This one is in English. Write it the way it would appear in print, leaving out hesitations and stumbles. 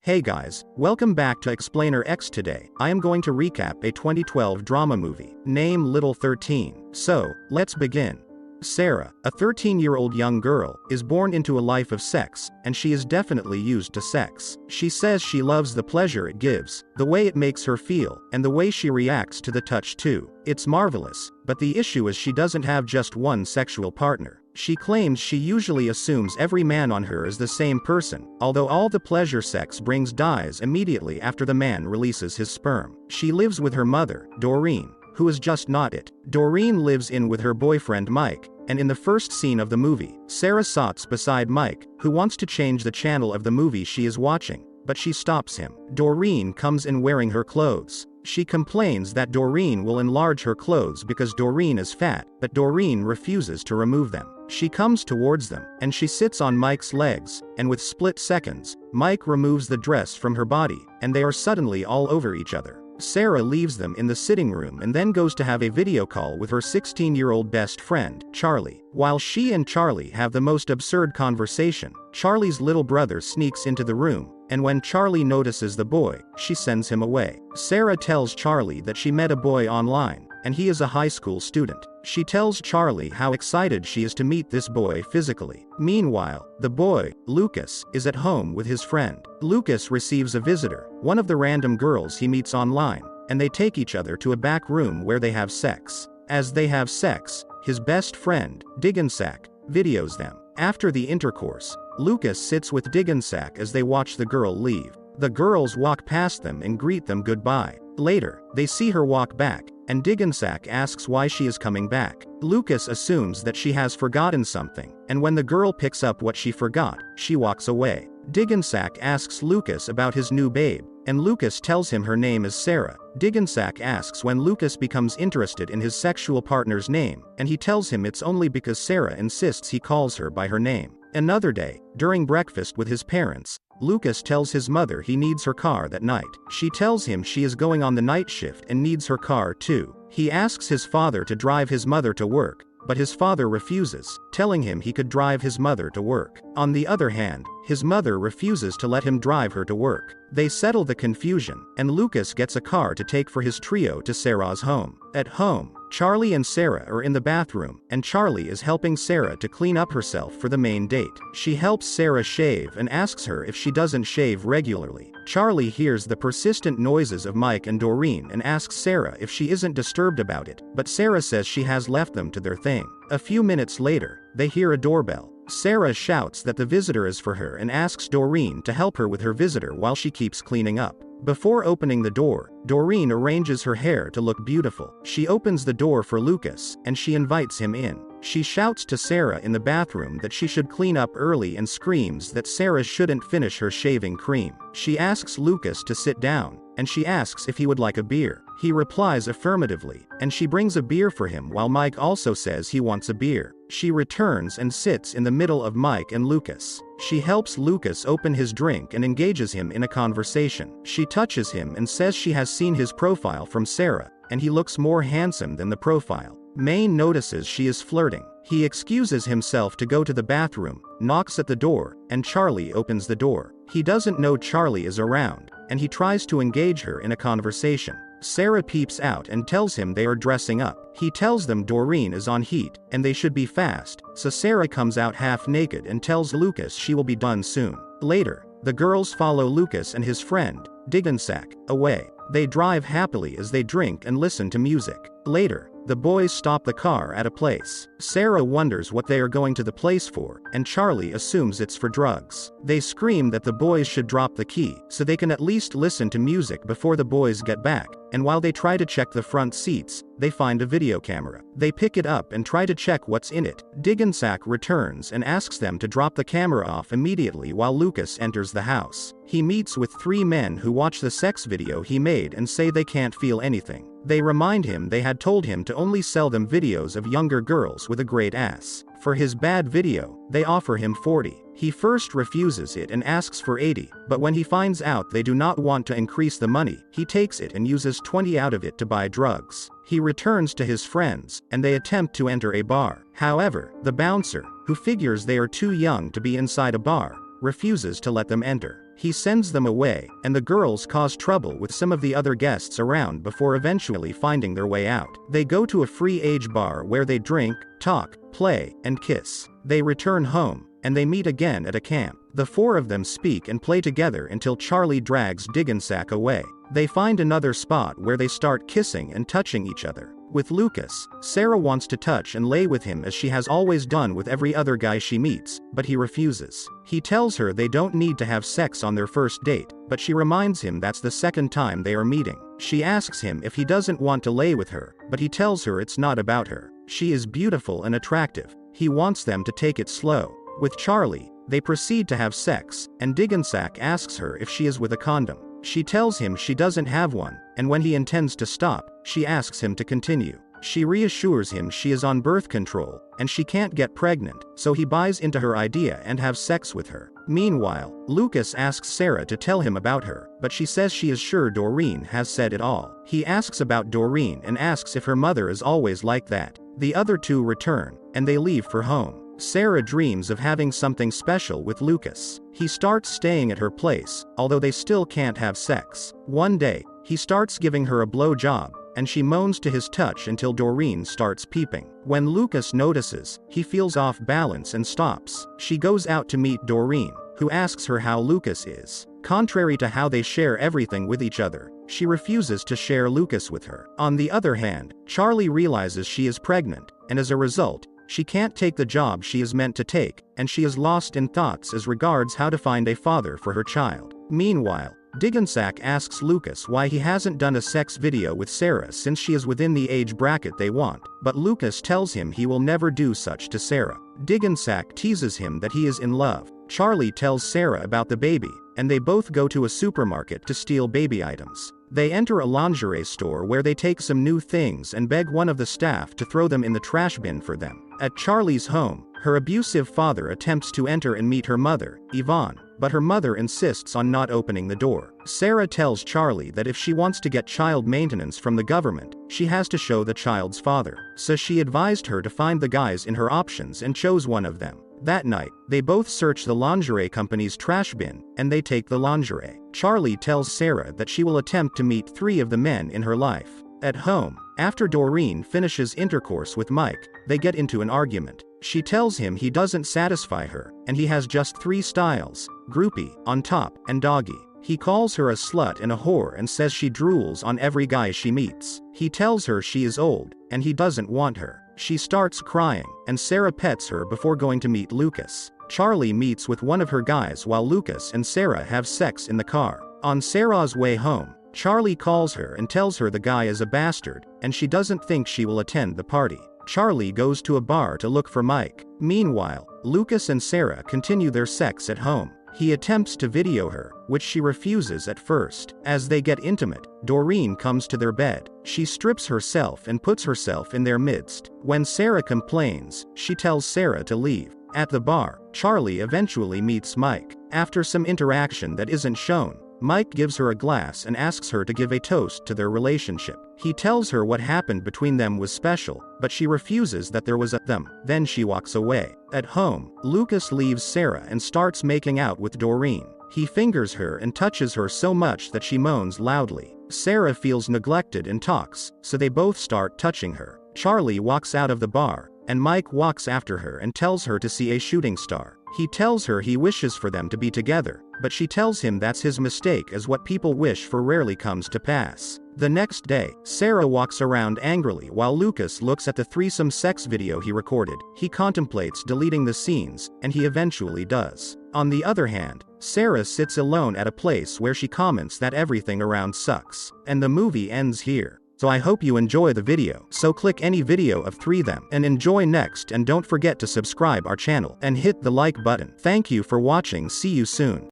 Hey guys, welcome back to Explainer X. Today, I am going to recap a 2012 drama movie, named Little 13. So, let's begin. Sarah, a 13-year-old young girl, is born into a life of sex, and she is definitely used to sex. She says she loves the pleasure it gives, the way it makes her feel, and the way she reacts to the touch too. It's marvelous, but the issue is she doesn't have just one sexual partner. She claims she usually assumes every man on her is the same person, although all the pleasure sex brings dies immediately after the man releases his sperm. She lives with her mother, Doreen, who is just not it. Doreen lives in with her boyfriend Mike, and in the first scene of the movie, Sarah sits beside Mike, who wants to change the channel of the movie she is watching, but she stops him. Doreen comes in wearing her clothes. She complains that Doreen will enlarge her clothes because Doreen is fat, but Doreen refuses to remove them. She comes towards them, and she sits on Mike's legs, and with split seconds, Mike removes the dress from her body, and they are suddenly all over each other. Sarah leaves them in the sitting room and then goes to have a video call with her 16-year-old best friend, Charlie. While she and Charlie have the most absurd conversation, Charlie's little brother sneaks into the room, and when Charlie notices the boy, she sends him away. Sarah tells Charlie that she met a boy online, and he is a high school student. She tells Charlie how excited she is to meet this boy physically. Meanwhile, the boy, Lucas, is at home with his friend. Lucas receives a visitor, one of the random girls he meets online, and they take each other to a back room where they have sex. As they have sex, his best friend, Diggensack, videos them. After the intercourse, Lucas sits with Diggensack as they watch the girl leave. The girls walk past them and greet them goodbye. Later, they see her walk back, and Diggensack asks why she is coming back. Lucas assumes that she has forgotten something, and when the girl picks up what she forgot, she walks away. Diggensack asks Lucas about his new babe, and Lucas tells him her name is Sarah. Diggensack asks when Lucas becomes interested in his sexual partner's name, and he tells him it's only because Sarah insists he calls her by her name. Another day, during breakfast with his parents, Lucas tells his mother he needs her car that night. She tells him she is going on the night shift and needs her car too. He asks his father to drive his mother to work, but his father refuses, telling him he could drive his mother to work. On the other hand, his mother refuses to let him drive her to work. They settle the confusion, and Lucas gets a car to take for his trio to Sarah's home. At home, Charlie and Sarah are in the bathroom, and Charlie is helping Sarah to clean up herself for the main date. She helps Sarah shave and asks her if she doesn't shave regularly. Charlie hears the persistent noises of Mike and Doreen and asks Sarah if she isn't disturbed about it, but Sarah says she has left them to their thing. A few minutes later, they hear a doorbell. Sarah shouts that the visitor is for her and asks Doreen to help her with her visitor while she keeps cleaning up. Before opening the door, Doreen arranges her hair to look beautiful. She opens the door for Lucas, and she invites him in. She shouts to Sarah in the bathroom that she should clean up early and screams that Sarah shouldn't finish her shaving cream. She asks Lucas to sit down, and she asks if he would like a beer. He replies affirmatively, and she brings a beer for him while Mike also says he wants a beer. She returns and sits in the middle of Mike and Lucas. She helps Lucas open his drink and engages him in a conversation. She touches him and says she has seen his profile from Sarah, and he looks more handsome than the profile. Maine notices she is flirting. He excuses himself to go to the bathroom, knocks at the door, and Charlie opens the door. He doesn't know Charlie is around, and he tries to engage her in a conversation. Sarah peeps out and tells him they are dressing up. He tells them Doreen is on heat, and they should be fast, so Sarah comes out half naked and tells Lucas she will be done soon. Later, the girls follow Lucas and his friend, Diggensack, away. They drive happily as they drink and listen to music. Later, the boys stop the car at a place. Sarah wonders what they are going to the place for, and Charlie assumes it's for drugs. They scream that the boys should drop the key, so they can at least listen to music before the boys get back, and while they try to check the front seats, they find a video camera. They pick it up and try to check what's in it. Diggensack returns and asks them to drop the camera off immediately while Lucas enters the house. He meets with 3 men who watch the sex video he made and say they can't feel anything. They remind him they had told him to only sell them videos of younger girls with a great ass. For his bad video, they offer him 40. He first refuses it and asks for 80, but when he finds out they do not want to increase the money, he takes it and uses 20 out of it to buy drugs. He returns to his friends, and they attempt to enter a bar. However, the bouncer, who figures they are too young to be inside a bar, refuses to let them enter. He sends them away, and the girls cause trouble with some of the other guests around before eventually finding their way out. They go to a free age bar where they drink, talk, play, and kiss. They return home, and they meet again at a camp. The four of them speak and play together until Charlie drags Diggensack away. They find another spot where they start kissing and touching each other. With Lucas, Sarah wants to touch and lay with him as she has always done with every other guy she meets, but he refuses. He tells her they don't need to have sex on their first date, but she reminds him that's the second time they are meeting. She asks him if he doesn't want to lay with her, but he tells her it's not about her. She is beautiful and attractive. He wants them to take it slow. With Charlie, they proceed to have sex, and Diggensack asks her if she is with a condom. She tells him she doesn't have one, and when he intends to stop, she asks him to continue. She reassures him she is on birth control, and she can't get pregnant, so he buys into her idea and have sex with her. Meanwhile, Lucas asks Sarah to tell him about her, but she says she is sure Doreen has said it all. He asks about Doreen and asks if her mother is always like that. The other two return, and they leave for home. Sarah dreams of having something special with Lucas. He starts staying at her place, although they still can't have sex. One day, he starts giving her a blowjob, and she moans to his touch until Doreen starts peeping. When Lucas notices, he feels off balance and stops. She goes out to meet Doreen, who asks her how Lucas is. Contrary to how they share everything with each other, she refuses to share Lucas with her. On the other hand, Charlie realizes she is pregnant, and as a result, she can't take the job she is meant to take, and she is lost in thoughts as regards how to find a father for her child. Meanwhile, Diggensack asks Lucas why he hasn't done a sex video with Sarah since she is within the age bracket they want, but Lucas tells him he will never do such to Sarah. Diggensack teases him that he is in love. Charlie tells Sarah about the baby, and they both go to a supermarket to steal baby items. They enter a lingerie store where they take some new things and beg one of the staff to throw them in the trash bin for them. At Charlie's home, her abusive father attempts to enter and meet her mother, Yvonne, but her mother insists on not opening the door. Sarah tells Charlie that if she wants to get child maintenance from the government, she has to show the child's father. So she advised her to find the guys in her options and chose one of them. That night, they both search the lingerie company's trash bin, and they take the lingerie. Charlie tells Sarah that she will attempt to meet 3 of the men in her life. At home, after Doreen finishes intercourse with Mike, they get into an argument. She tells him he doesn't satisfy her, and he has just 3 styles: groupie, on top, and doggy. He calls her a slut and a whore and says she drools on every guy she meets. He tells her she is old, and he doesn't want her. She starts crying, and Sarah pets her before going to meet Lucas. Charlie meets with one of her guys while Lucas and Sarah have sex in the car. On Sarah's way home, Charlie calls her and tells her the guy is a bastard, and she doesn't think she will attend the party. Charlie goes to a bar to look for Mike. Meanwhile, Lucas and Sarah continue their sex at home. He attempts to video her, which she refuses at first. As they get intimate, Doreen comes to their bed. She strips herself and puts herself in their midst. When Sarah complains, she tells Sarah to leave. At the bar, Charlie eventually meets Mike. After some interaction that isn't shown, Mike gives her a glass and asks her to give a toast to their relationship. He tells her what happened between them was special, but she refuses that there was a them. Then she walks away. At home, Lucas leaves Sarah and starts making out with Doreen. He fingers her and touches her so much that she moans loudly. Sarah feels neglected and talks, so they both start touching her. Charlie walks out of the bar, and Mike walks after her and tells her to see a shooting star. He tells her he wishes for them to be together, but she tells him that's his mistake as what people wish for rarely comes to pass. The next day, Sarah walks around angrily while Lucas looks at the threesome sex video he recorded. He contemplates deleting the scenes, and he eventually does. On the other hand, Sarah sits alone at a place where she comments that everything around sucks. And the movie ends here. So I hope you enjoy the video. So click any video of 3 them and enjoy next, and don't forget to subscribe our channel and hit the like button. Thank you for watching. See you soon.